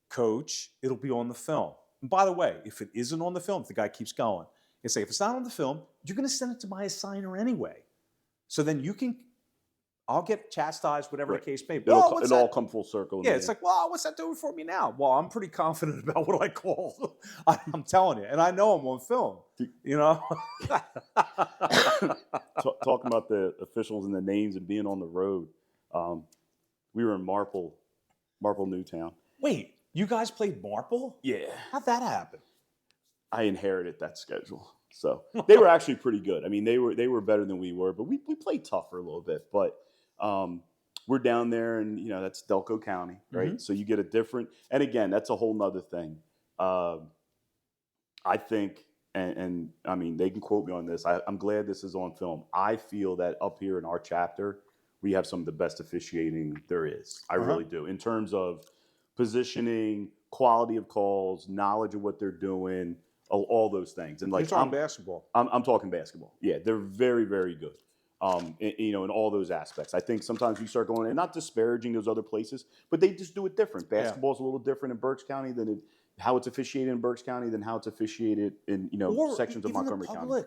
A: Coach, it'll be on the film. And by the way, if it isn't on the film, if the guy keeps going, you say, if it's not on the film, you're going to send it to my assigner anyway. So then I'll get chastised, whatever the case may be.
B: It'll all come full circle.
A: Yeah, it's like, well, what's that doing for me now? Well, I'm pretty confident about what I call. I'm telling you, and I know I'm on film. You know,
B: talking about the officials and the names and being on the road. We were in Marple, Newtown.
A: Wait, you guys played Marple?
B: Yeah.
A: How'd that happen?
B: I inherited that schedule. So they were actually pretty good. I mean, they were better than we were, but we played tough for a little bit. But we're down there, and that's Delco County, right?
A: Mm-hmm.
B: So you get a different, and again, that's a whole nother thing. I think, and I mean, they can quote me on this. I'm glad this is on film. I feel that up here in our chapter, we have some of the best officiating there is. I really do, in terms of positioning, quality of calls, knowledge of what they're doing, all those things. And like,
A: you're talking basketball.
B: I'm talking basketball. Yeah, they're very, very good. In all those aspects. I think sometimes you start going, and not disparaging those other places, but they just do it different. Basketball's a little different in Berks County than how it's officiated in Berks County than how it's officiated in sections of Montgomery County.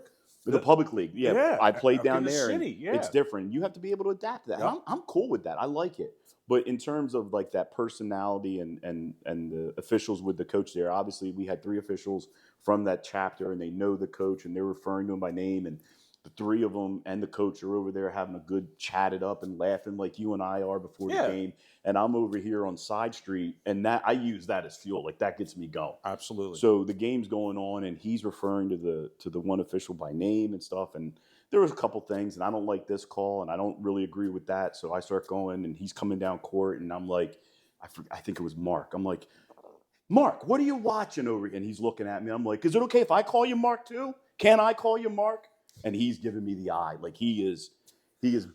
B: The public league, I played down there.
A: City,
B: It's different. You have to be able to adapt to that.
A: Yeah.
B: I'm cool with that. I like it. But in terms of like that personality and the officials with the coach there, obviously we had 3 officials from that chapter, and they know the coach, and they're referring to him by name, and the 3 of them and the coach are over there having a good chatted up and laughing like you and I are before the game. And I'm over here on Side Street, and that I use that as fuel. Like, that gets me going.
A: Absolutely.
B: So the game's going on, and he's referring to the one official by name and stuff. And there was a couple things, and I don't like this call, and I don't really agree with that. So I start going, and he's coming down court, and I'm like, I think it was Mark. I'm like, Mark, what are you watching over here? And he's looking at me. I'm like, is it okay if I call you Mark too? Can I call you Mark? And he's giving me the eye. Like, he is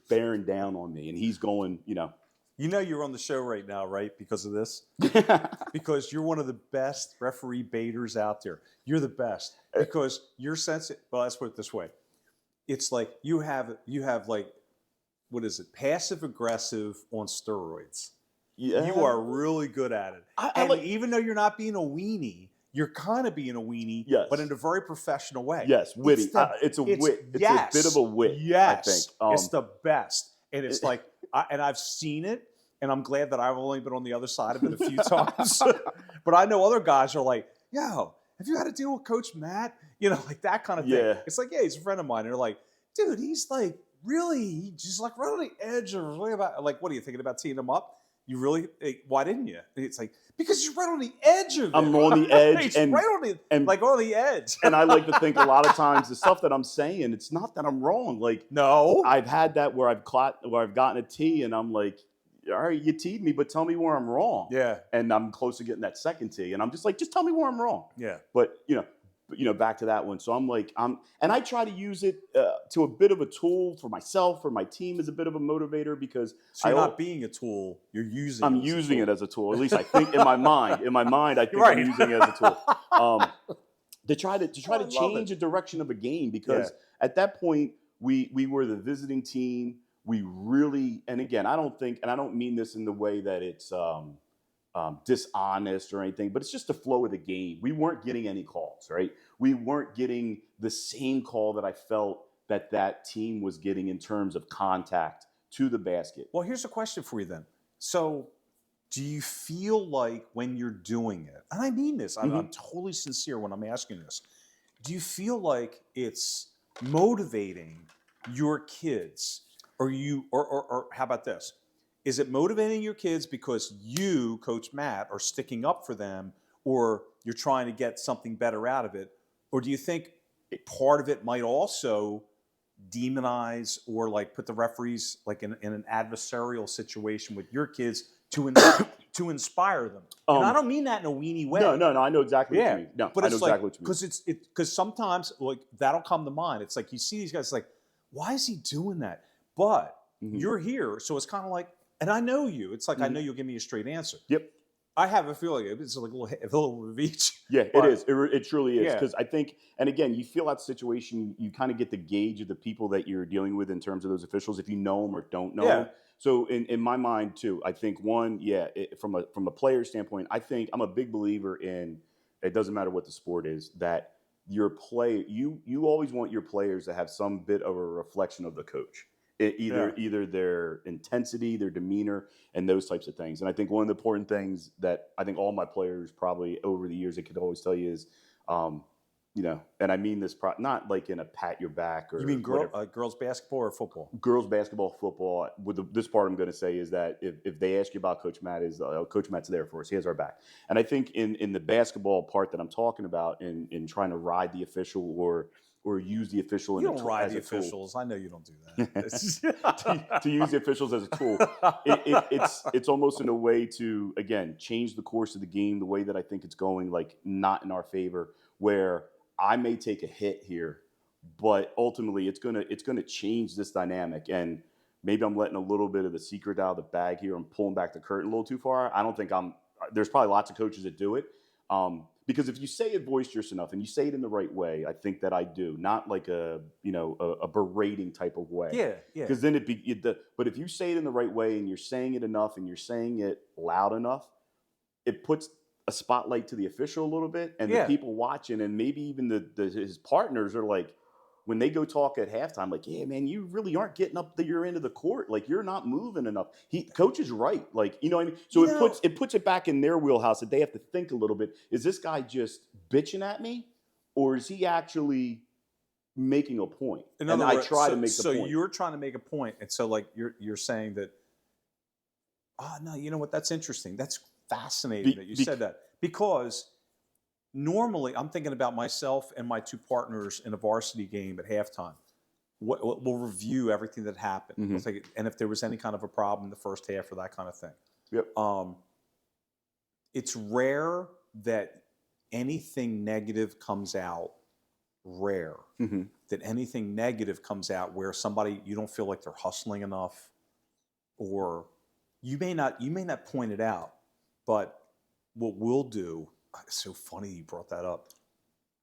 B: bearing down on me, and he's going,
A: you're on the show right now, right? Because of this? Because you're one of the best referee baiters out there. You're the best. Because you're sensitive. Well, let's put it this way. It's like you have like, what is it? Passive aggressive on steroids.
B: Yeah.
A: You are really good at it. Even though you're not being a weenie, you're kind of being a weenie, but in a very professional way.
B: Yes, witty. It's a wit. It's a bit of a wit,
A: yes,
B: I think.
A: It's the best. And it's like, and I've seen it, and I'm glad that I've only been on the other side of it a few times. But I know other guys are like, yo, have you had to deal with Coach Matt? Like that kind of thing.
B: Yeah.
A: It's like, yeah, he's a friend of mine. And they're like, dude, he's like, really, just like right on the edge of, like, what are you thinking about teeing him up? You really? Why didn't you? And it's like, because you're right on the edge of it.
B: I'm on the edge,
A: and right on the edge.
B: And I like to think a lot of times the stuff that I'm saying, it's not that I'm wrong. Like,
A: no,
B: I've had that where I've gotten a tee, and I'm like, all right, you teed me, but tell me where I'm wrong.
A: Yeah.
B: And I'm close to getting that second tee, and I'm just like, just tell me where I'm wrong.
A: Yeah.
B: But back to that one. So I'm like, and I try to use it to a bit of a tool for myself, for my team, as a bit of a motivator, because
A: so you're not being a tool. You're using.
B: I'm using it as a tool. At least I think in my mind. In my mind, I think I'm using it as a tool to try to change the direction of a game. Because at that point, we were the visiting team. We really, and again, I don't mean this in the way that it's dishonest or anything, but it's just the flow of the game. We weren't getting any calls, right? We weren't getting the same call that I felt that team was getting in terms of contact to the basket.
A: Well, here's a question for you then. So do you feel like when you're doing it, and I mean this, I'm totally sincere when I'm asking this, do you feel like it's motivating your kids, or how about this? Is it motivating your kids because you, Coach Matt, are sticking up for them, or you're trying to get something better out of it? Or do you think part of it might also demonize or like put the referees like in an adversarial situation with your kids to to inspire them. And I don't mean that in a weenie way.
B: No, I know exactly what
A: Yeah.
B: you mean. No,
A: But
B: I
A: it's
B: know
A: like,
B: exactly what you mean.
A: because sometimes like that'll come to mind. It's like you see these guys like, why is he doing that? But you're here, so it's kind of like, and I know you. It's like I know you'll give me a straight answer.
B: Yep.
A: I have a feeling it's like a little of each.
B: Yeah,
A: But
B: it is. It truly is.
A: Yeah.
B: Because I think, and again, you feel that situation, you kind of get the gauge of the people that you're dealing with in terms of those officials, if you know them or don't know
A: Yeah.
B: them. So in my mind too, I think one, from a player standpoint, I think I'm a big believer in, it doesn't matter what the sport is, that your play, you always want your players to have some bit of a reflection of the coach. Either their intensity, their demeanor, and those types of things. And I think one of the important things that I think all my players probably over the years they could always tell you is, and I mean this not like in a pat your back or
A: you mean girls basketball or football?
B: Girls basketball, football. This part I'm going to say is that if they ask you about Coach Matt, Coach Matt's there for us. He has our back. And I think in the basketball part that I'm talking about, in trying to ride the official or use the official
A: You
B: as
A: don't ride the
B: a tool.
A: officials. I know you don't do that.
B: to use the officials as a tool, it's almost in a way to, again, change the course of the game the way that I think it's going, like not in our favor, where I may take a hit here, but ultimately it's gonna change this dynamic. And maybe I'm letting a little bit of the secret out of the bag here. I'm pulling back the curtain a little too far. I don't think there's probably lots of coaches that do it. Because if you say it boisterous enough and you say it in the right way, I think that I do, not like a berating type of way.
A: Yeah.
B: Because then but if you say it in the right way and you're saying it enough and you're saying it loud enough, it puts a spotlight to the official a little bit, and the people watching, and maybe even his partners are like, when they go talk at halftime, like, yeah, man, you really aren't getting up your end of the court. Like, you're not moving enough. Coach is right. Like, you know what I mean? So it puts it back in their wheelhouse that they have to think a little bit. Is this guy just bitching at me, or is he actually making a point?
A: In
B: and
A: other words,
B: I try to make the point.
A: So you're trying to make a point, and so like you're saying that. No, you know what? That's interesting. That's fascinating that you said that, because normally I'm thinking about myself and my two partners in a varsity game at halftime. We'll review everything that happened. We'll take it, and if there was any kind of a problem in the first half or that kind of thing.
B: Yep.
A: It's rare that anything negative comes out. Rare that anything negative comes out where somebody, you don't feel like they're hustling enough, or you may not point it out. But what we'll do, it's so funny you brought that up,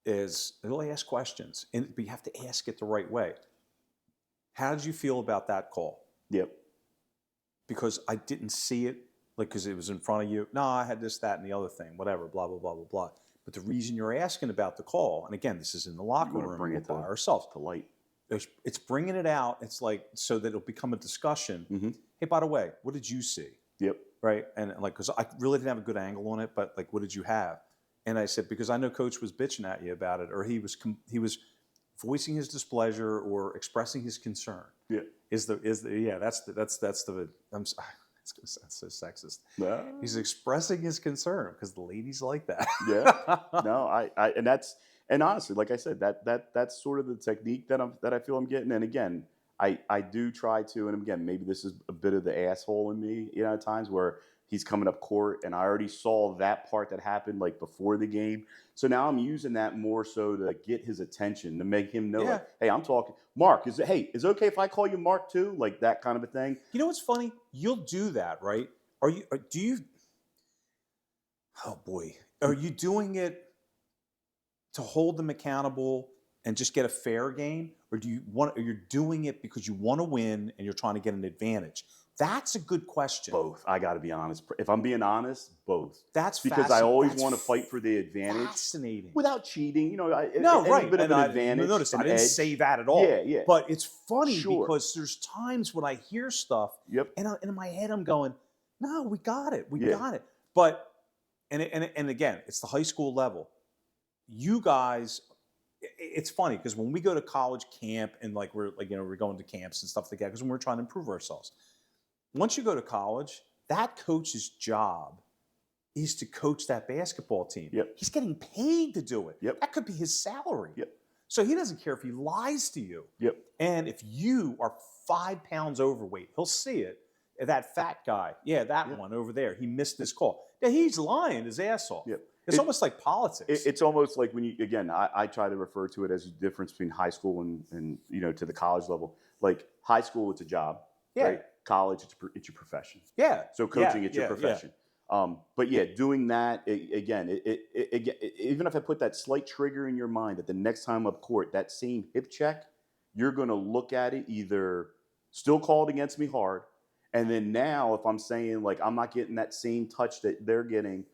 A: is they'll ask questions, but you have to ask it the right way. How did you feel about that call?
B: Yep.
A: Because I didn't see it, like, because it was in front of you. No, I had this, that, and the other thing, whatever, blah, blah, blah, blah, blah. But the reason you're asking about the call, and again, this is in the locker room,
B: bring it
A: by ourselves.
B: to light.
A: It's bringing it out. It's like, so that it'll become a discussion. Hey, by the way, what did you see?
B: Yep.
A: Right? And like, because I really didn't have a good angle on it, but like, what did you have? And I said, because I know Coach was bitching at you about it, or he was voicing his displeasure or expressing his concern.
B: Yeah.
A: That's the it's going to sound so sexist.
B: No.
A: He's expressing his concern because the ladies like that.
B: Yeah. No, and honestly, like I said, that's sort of the technique that I feel I'm getting. And again, I do try to, and again, maybe this is a bit of the asshole in me, at times where he's coming up court and I already saw that part that happened like before the game. So now I'm using that more so to get his attention, to make him know, like, hey, I'm talking. Mark, is it okay if I call you Mark too? Like that kind of a thing.
A: You know what's funny? You'll do that, right? Do you, oh boy, are you doing it to hold them accountable and just get a fair game? Or you're doing it because you want to win and you're trying to get an advantage? That's a good question.
B: Both. I got to be honest. If I'm being honest, both.
A: That's
B: because I always want to fight for the advantage.
A: Fascinating.
B: Without cheating, right.
A: Bit
B: of an advantage.
A: Notice I didn't say that at all.
B: Yeah.
A: But it's funny because there's times when I hear stuff,
B: and
A: in my head I'm going, no, we got it. We got it. But, and again, it's the high school level. You guys, it's funny because when we go to college camp and like we're going to camps and stuff like that, because we're trying to improve ourselves. Once you go to college, that coach's job is to coach that basketball team.
B: Yep.
A: He's getting paid to do it.
B: Yep.
A: That could be his salary.
B: Yep.
A: So he doesn't care if he lies to you.
B: Yep.
A: And if you are 5 pounds overweight, he'll see it. that fat guy. Yeah, that one over there. He missed this call. Yeah, he's lying his ass off.
B: Yeah.
A: It's almost like politics.
B: It's almost like when you, again, I try to refer to it as the difference between high school and to the college level. Like high school, it's a job, right? College, it's your profession.
A: Yeah.
B: So coaching, it's your profession. But yeah, doing that, again, even if I put that slight trigger in your mind that the next time up court, that same hip check, you're going to look at it either still called against me hard. And then now if I'm saying like, I'm not getting that same touch that they're getting,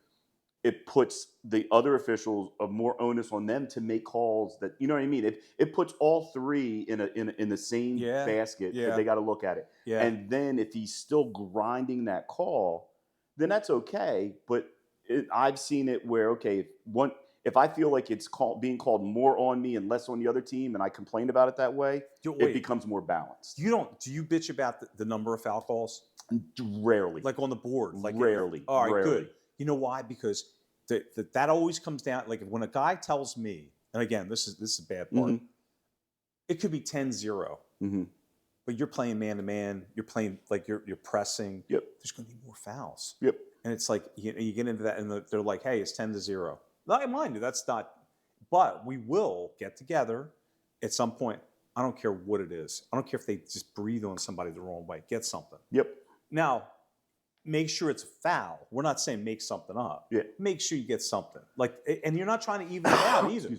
B: it puts the other officials of more onus on them to make calls that, you know what I mean? It puts all three in the same basket that they got to look at it. Yeah. And then if he's still grinding that call, then that's okay. But I've seen it where, okay, if I feel like it's being called more on me and less on the other team, and I complain about it that way, it becomes more balanced.
A: Do you bitch about the number of foul calls?
B: Rarely.
A: Like on the board? Like
B: rarely.
A: All right,
B: rarely.
A: Good. You know why? Because that always comes down, like when a guy tells me, and again, this is a bad part, it could be 10-0, but you're playing man-to-man, you're playing, like you're pressing, there's going to be more fouls. And it's like, you get into that, and they're like, hey, it's 10-0. Now, mind you, that's not, but we will get together at some point. I don't care what it is. I don't care if they just breathe on somebody the wrong way. Get something. Now, make sure it's a foul. We're not saying make something up. Make sure you get something. Like, and you're not trying to even it out either.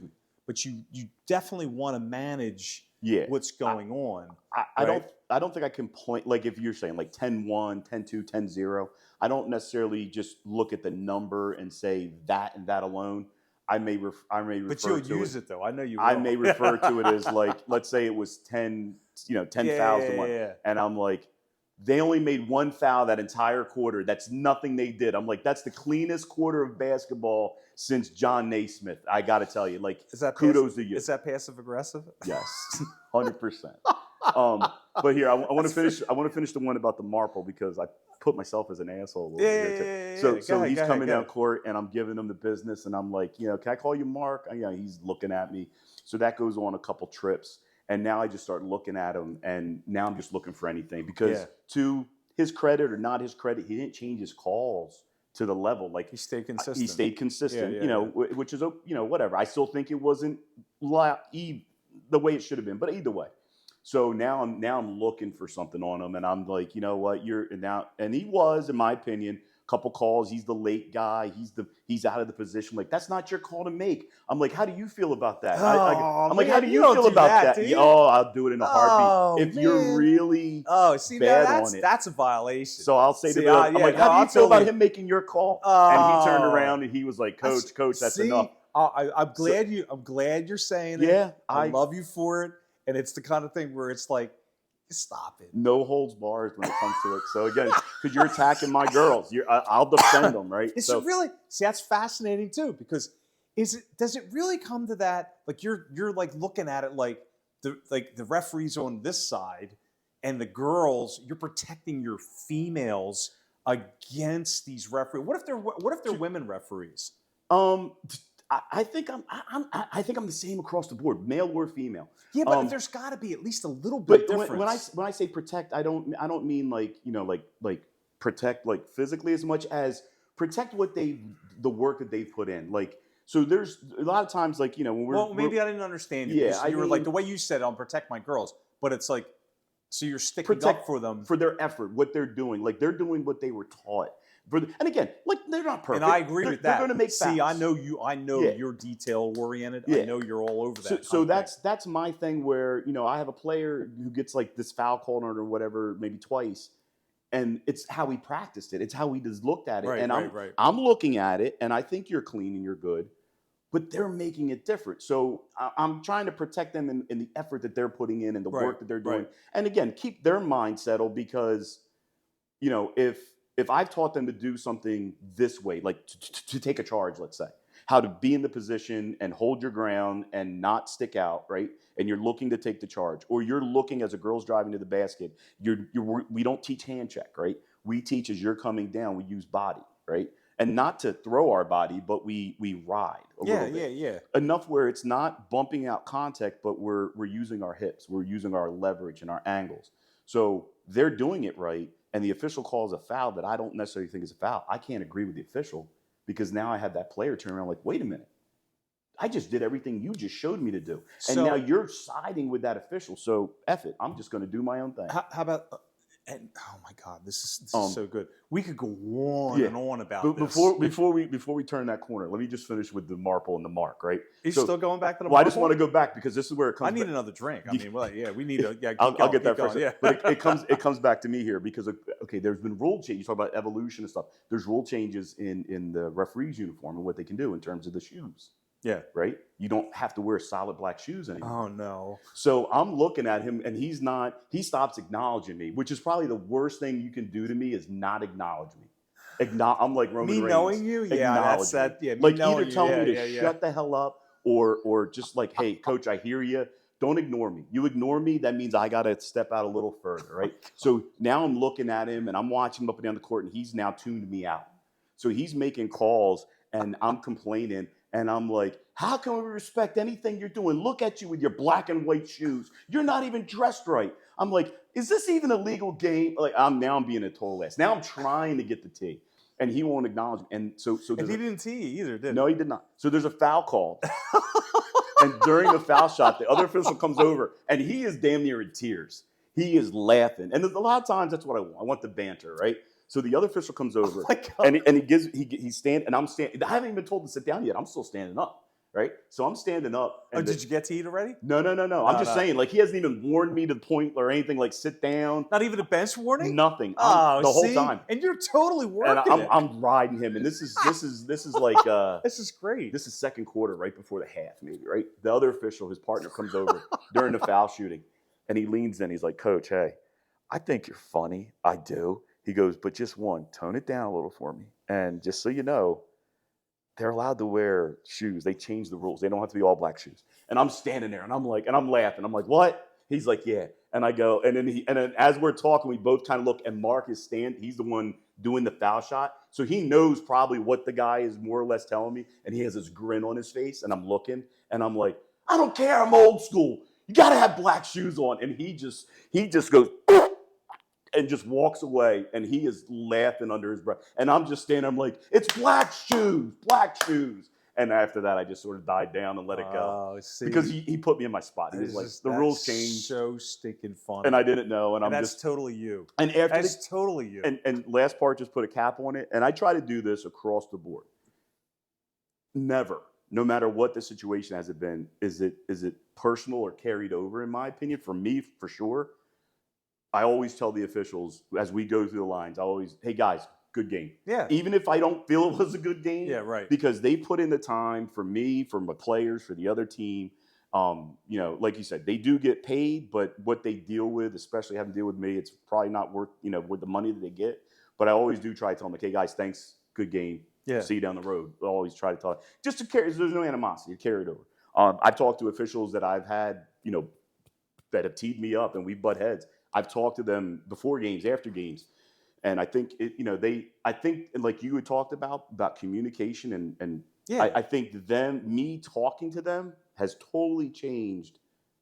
A: But you definitely want to manage what's going on.
B: I don't think I can point, like if you're saying like 10-1, 10-2, 10-0, I don't necessarily just look at the number and say that and that alone. I may refer
A: but you'll use it though. I know you will.
B: I may refer to it as like, let's say it was 10 fouls to 1. And I'm like, they only made one foul that entire quarter. That's nothing they did. I'm like, that's the cleanest quarter of basketball since John Naismith. I got to tell you, like, kudos to you.
A: Is that passive aggressive?
B: Yes, 100%. But here, I want to finish. I want to finish the one about the marple because I put myself as an asshole a little bit. So he's coming down court, and I'm giving him the business, and I'm like, can I call you Mark? He's looking at me. So that goes on a couple trips. And now I just start looking at him, and now I'm just looking for anything because to his credit or not his credit, he didn't change his calls to the level. Like
A: he stayed consistent.
B: He stayed consistent, which is, whatever. I still think it wasn't the way it should have been, but either way. So now I'm looking for something on him, and I'm like, you know what, and he was, in my opinion, couple calls. He's the late guy. He's out of the position. Like, that's not your call to make. I'm like, how do you feel about that? I'm like, how do you feel about that? Oh, I'll do it in a heartbeat. If you're really bad on it.
A: That's a violation.
B: So I'll say to them, I'm like, how do you feel about him making your call? And he turned around and he was like, Coach, that's enough.
A: I'm glad you're saying it.
B: Yeah,
A: I love you for it. And it's the kind of thing where it's like, stop it.
B: No holds barred when it comes to it. So again, because you're attacking my girls, I'll defend them, right?
A: That's fascinating too, because does it really come to that? Like you're like looking at it like the referees on this side and the girls, you're protecting your females against these referees. What if they're women referees?
B: I think I'm the same across the board, male or female.
A: Yeah, but there's got to be at least a little bit difference.
B: When I say protect, I don't mean like protect like physically as much as protect the work that they've put in. Like, so there's a lot of times like when
A: maybe I didn't understand you. Yeah, you were like the way you said I'll protect my girls, but it's like so you're sticking up for them
B: for their effort, what they're doing. Like they're doing what they were taught. And again, like they're not perfect.
A: And I agree with that.
B: They're going to make fouls.
A: See, I know you. I know you're detail oriented. I know you're all over that.
B: So that's my thing. Where I have a player who gets like this foul called on or whatever, maybe twice, and it's how he practiced it. It's how he just looked at it.
A: Right,
B: and I'm looking at it, and I think you're clean and you're good, but they're making it different. So I'm trying to protect them in the effort that they're putting in and the work that they're doing. And again, keep their mind settled because, if I've taught them to do something this way, like to take a charge, let's say, how to be in the position and hold your ground and not stick out, right? And you're looking to take the charge, or you're looking as a girl's driving to the basket. We don't teach hand check, right? We teach as you're coming down, we use body, right? And not to throw our body, but we ride a little bit.
A: Yeah.
B: Enough where it's not bumping out contact, but we're using our hips, we're using our leverage and our angles. So they're doing it right. and the official calls a foul that I don't necessarily think is a foul, I can't agree with the official because now I have that player turn around like, wait a minute. I just did everything you just showed me to do. And now you're siding with that official. So F it. I'm just going to do my own thing.
A: How about, and oh my God, this is so good. We could go on and on about this.
B: Before we turn that corner, let me just finish with the marple and the mark, right?
A: You're still going back to the marple?
B: Well, I just want to go back because this is where it comes
A: I need
B: back.
A: another drink. I mean, well, yeah, we need to, yeah,
B: I'll get that
A: going,
B: first.
A: yeah.
B: But it comes back to me here because, okay, there's been rule change. You talk about evolution and stuff. There's rule changes in the referee's uniform and what they can do in terms of the shoes.
A: Yeah.
B: Right? You don't have to wear solid black shoes anymore.
A: Oh, no.
B: So I'm looking at him and he stops acknowledging me, which is probably the worst thing you can do to me is not acknowledge me. I'm like Roman Reigns.
A: Me knowing you? Yeah, that's that. Yeah, me
B: like
A: knowing
B: either tell
A: you.
B: me to shut the hell up or just like, hey, coach, I hear you. Don't ignore me. You ignore me, that means I got to step out a little further, right? So now I'm looking at him and I'm watching him up and down the court and he's now tuned me out. So he's making calls and I'm complaining. And I'm like, how can we respect anything you're doing? Look at you with your black and white shoes. You're not even dressed right. I'm like, is this even a legal game? Like, I'm being a total ass. Now I'm trying to get the tee. And he won't acknowledge me. And so
A: and he didn't tee either, did he?
B: No, he did not. So there's a foul called. And during the foul shot, the other official comes over and he is damn near in tears. He is laughing. And a lot of times that's what I want. I want the banter, right? So the other official comes over and he's standing and I'm standing. I haven't even been told to sit down yet. I'm still standing up, right? So I'm standing up. And
A: did you get teed already?
B: No. I'm just saying, like he hasn't even warned me to the point or anything like sit down.
A: Not even a bench warning?
B: Nothing.
A: The
B: whole time.
A: And you're totally working
B: and I'm riding him. And this is like
A: this is great.
B: This is second quarter, right before the half, maybe, right? The other official, his partner, comes over during the foul shooting and he leans in. He's like, Coach, hey, I think you're funny. I do. He goes, but just tone it down a little for me. And just so you know, they're allowed to wear shoes. They changed the rules. They don't have to be all black shoes. And I'm standing there and I'm laughing. I'm like, what? He's like, yeah. And I go, and then as we're talking, we both kind of look and Mark is he's the one doing the foul shot. So he knows probably what the guy is more or less telling me. And he has this grin on his face and I'm looking and I'm like, I don't care. I'm old school. You got to have black shoes on. And he just goes, and just walks away, and he is laughing under his breath. And I'm just standing, I'm like, it's black shoes. And after that, I just sort of died down and let it go.
A: Oh, see.
B: Because he put me in my spot. He was like, the rules changed.
A: So stinking funny.
B: And I didn't know. And
A: that's totally you.
B: And after
A: that's totally you.
B: And last part, just put a cap on it. And I try to do this across the board. Never, no matter what the situation has been, is it personal or carried over, in my opinion? For me, for sure. I always tell the officials as we go through the lines, hey guys, good game.
A: Yeah.
B: Even if I don't feel it was a good game.
A: Yeah, right.
B: Because they put in the time for me, for my players, for the other team. Like you said, they do get paid, but what they deal with, especially having to deal with me, it's probably not worth, with the money that they get. But I always do try to tell them, hey guys, thanks, good game.
A: Yeah.
B: See you down the road. I always try to talk, just to carry, there's no animosity, to carry it over. I've talked to officials that I've had, that have teed me up and we butt heads. I've talked to them before games, after games, and I think like you had talked about communication and
A: yeah.
B: I think me talking to them has totally changed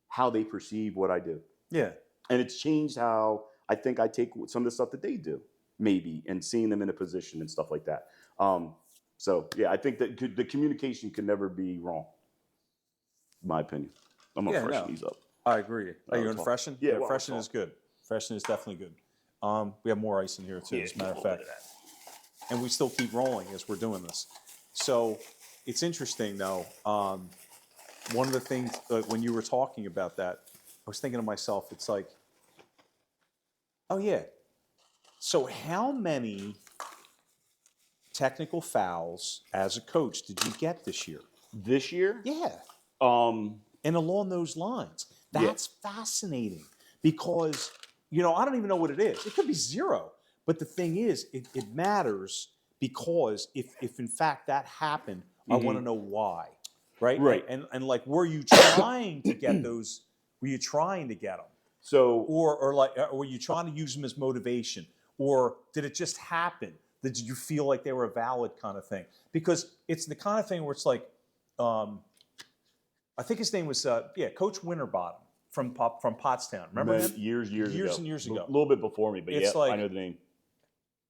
B: how they perceive what I do.
A: Yeah,
B: and it's changed how I think I take some of the stuff that they do, maybe, and seeing them in a position and stuff like that. So yeah, I think that the communication can never be wrong. In my opinion, I'm gonna freshen these up.
A: I agree. Are you in freshen?
B: Yeah,
A: freshen is good. Freshen is definitely good. We have more ice in here too, as a matter of fact. And we still keep rolling as we're doing this. So it's interesting though. One of the things when you were talking about that, I was thinking to myself, it's like, oh yeah. So how many technical fouls as a coach did you get this year?
B: This year?
A: Yeah. And along those lines. That's fascinating because, I don't even know what it is. It could be zero. But the thing is, it matters because if in fact that happened, I want to know why. Right?
B: Right.
A: And like, were you trying to get those? Were you trying to get them?
B: So,
A: or were you trying to use them as motivation? Or did it just happen? Did you feel like they were a valid kind of thing? Because it's the kind of thing where it's like, I think his name was, Coach Winterbottom from Pottstown. Remember him?
B: Years ago.
A: Years and years ago.
B: A little bit before me, but
A: It's
B: yeah,
A: like-
B: I know the name.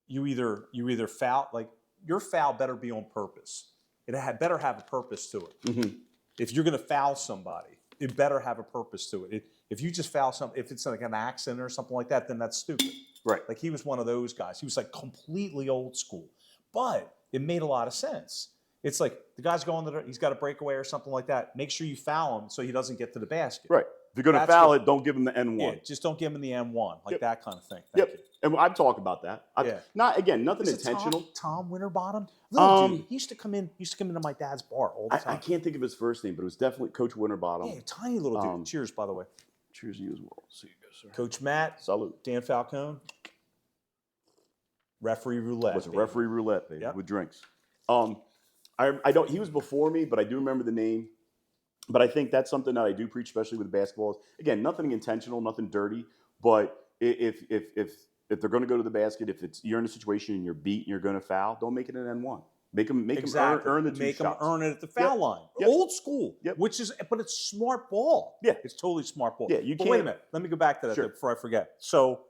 A: You either foul, like your foul better be on purpose. It better have a purpose to it.
B: Mm-hmm.
A: If you're going to foul somebody, it better have a purpose to it. If you just foul something, if it's like an accident or something like that, then that's stupid.
B: Right.
A: Like he was one of those guys. He was like completely old school, but it made a lot of sense. It's like the guy's he's got a breakaway or something like that. Make sure you foul him so he doesn't get to the basket.
B: Right. If you're going to foul it, don't give him the N1.
A: Yeah, just don't give him the M1, like that kind of thing.
B: Yep.
A: Thank you.
B: And I've talked about that. Nothing
A: Was it
B: intentional.
A: Tom Winterbottom? Little dude. He used to come into my dad's bar all the time.
B: I can't think of his first name, but it was definitely Coach Winterbottom.
A: Yeah, tiny little dude. Cheers, by the way.
B: Cheers to you as well. See you guys, sir.
A: Coach Matt.
B: Salute.
A: Dan Falcone. Referee roulette.
B: It was a referee roulette, baby,
A: Yep.
B: with drinks. I don't. He was before me, but I do remember the name. But I think that's something that I do preach, especially with basketballs. Again, nothing intentional, nothing dirty. But if they're going to go to the basket, if you're in a situation and you're beat and you're going to foul, don't make it an N1. Make them earn the 2
A: Make
B: shots.
A: them earn it at the foul line.
B: Yep.
A: Old school.
B: Yep.
A: But it's smart ball.
B: Yeah.
A: It's totally smart ball.
B: Yeah, you
A: but
B: can't.
A: wait a minute. Let me go back to that
B: Sure.
A: before I forget. So,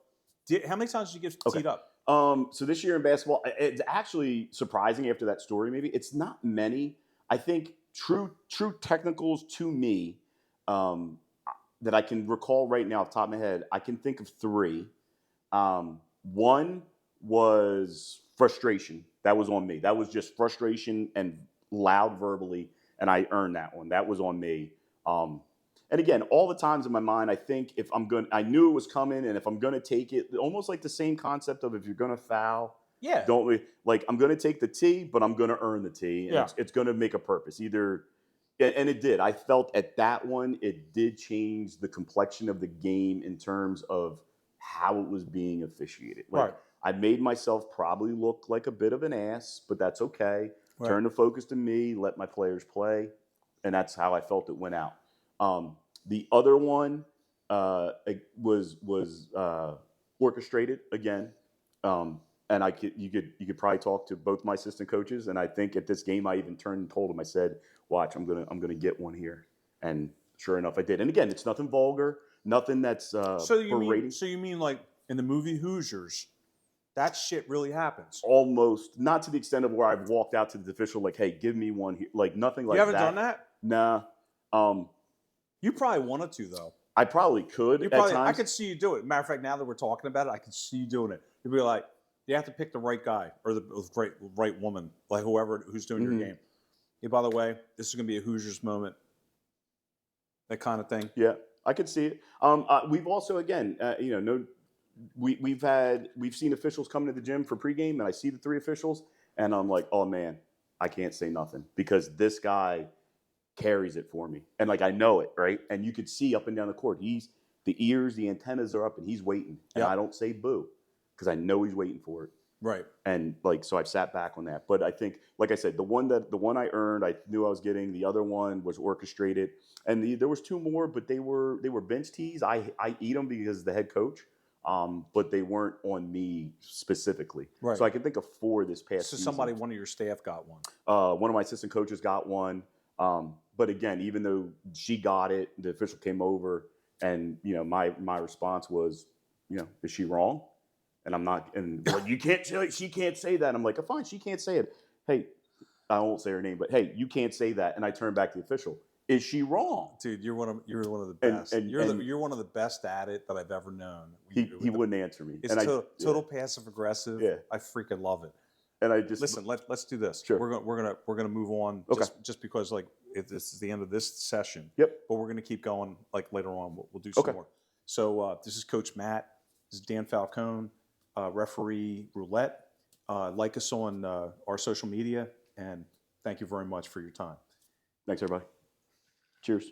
A: how many times did you get teed up?
B: So this year in basketball, it's actually surprising after that story. Maybe it's not many. I think true technicals to me that I can recall right now off the top of my head. I can think of 3. One was frustration. That was on me. That was just frustration and loud verbally, and I earned that one. That was on me. And again, all the times in my mind, I think I knew it was coming, and if I'm going to take it, almost like the same concept of if you're going to foul, I'm going to take the T, but I'm going to earn the T, and it's going to make a purpose. And it did. I felt at that one, it did change the complexion of the game in terms of how it was being officiated. I made myself probably look like a bit of an ass, but that's okay. Right. Turn the focus to me, let my players play, and that's how I felt it went out. The other one was orchestrated again, and you could probably talk to both my assistant coaches, and I think at this game I even turned and told them, I said, "Watch, I'm gonna get one here," and sure enough, I did. And again, it's nothing vulgar, nothing that's berating.
A: So you mean like in the movie Hoosiers? That shit really happens.
B: Almost, not to the extent of where I've walked out to the official, like, "Hey, give me one here." Like nothing like that.
A: You haven't done that?
B: Nah.
A: You probably wanted to though.
B: I probably could. At times.
A: I could see you do it. Matter of fact, now that we're talking about it, I can see you doing it. You'd be like, you have to pick the right guy or the right woman, like who's doing your game. Hey, by the way, this is going to be a Hoosiers moment. That kind of thing.
B: Yeah, I could see it. We've also, again, we've seen officials come to the gym for pregame, and I see the 3 officials, and I'm like, oh man, I can't say nothing because this guy carries it for me, and like I know it, right? And you could see up and down the court, the ears, the antennas are up, and he's waiting, and I don't say boo because I know he's waiting for it.
A: Right.
B: And so I've sat back on that. But I think, like I said, the one I earned, I knew I was getting. The other one was orchestrated, and there was 2 more, but they were bench tees. I eat them because the head coach, but they weren't on me specifically. Right. So I can think of 4 this past season.
A: So one of your staff got one.
B: One of my assistant coaches got one. But again, even though she got it, the official came over, and my response was, is she wrong? And I'm not, and like, she can't say that. I'm like, oh, fine, she can't say it. Hey, I won't say her name, but hey, you can't say that. And I turn back to the official. Is she wrong?
A: Dude, you're one of the best. You're one of the best at it that I've ever known.
B: He wouldn't answer me.
A: It's total passive aggressive. Yeah. I freaking love it.
B: And I just
A: listen. Let's do this.
B: Sure.
A: We're gonna move on.
B: Okay.
A: Just because this is the end of this session.
B: Yep.
A: But we're gonna keep going. Like later on, we'll do some more. So this is Coach Matt. This is Dan Falcone, referee roulette. Like us on our social media, and thank you very much for your time.
B: Thanks, everybody. Cheers.